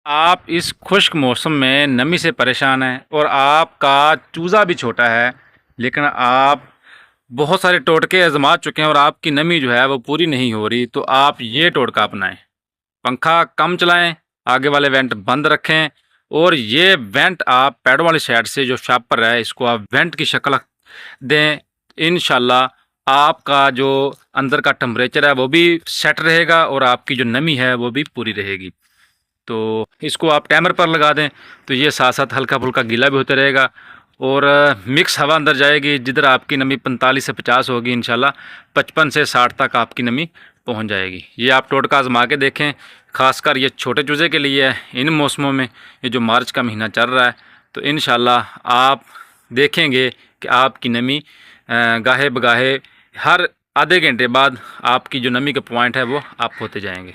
आप इस खुश्क मौसम में नमी से परेशान हैं और आपका चूज़ा भी छोटा है, लेकिन आप बहुत सारे टोटके आजमा चुके हैं और आपकी नमी जो है वो पूरी नहीं हो रही, तो आप ये टोटका अपनाएं। पंखा कम चलाएं, आगे वाले वेंट बंद रखें और ये वेंट आप पैडों वाली साइड से जो शापर है इसको आप वेंट की शक्ल दें। इंशाल्लाह आपका जो अंदर का टेम्परेचर है वो भी सेट रहेगा और आपकी जो नमी है वो भी पूरी रहेगी। तो इसको आप टाइमर पर लगा दें तो ये साथ साथ हल्का फुल्का गीला भी होता रहेगा और मिक्स हवा अंदर जाएगी। जिधर आपकी नमी 45 से 50 होगी, इंशाल्लाह 55 से 60 तक आपकी नमी पहुंच जाएगी। ये आप टोटका आजमा के देखें, ख़ासकर ये छोटे चूज़े के लिए है। इन मौसमों में ये जो मार्च का महीना चल रहा है, तो इंशाल्लाह आप देखेंगे कि आपकी नमी गाहे बगाहे हर आधे घंटे बाद आपकी जो नमी के पॉइंट है वो अप होते जाएंगे।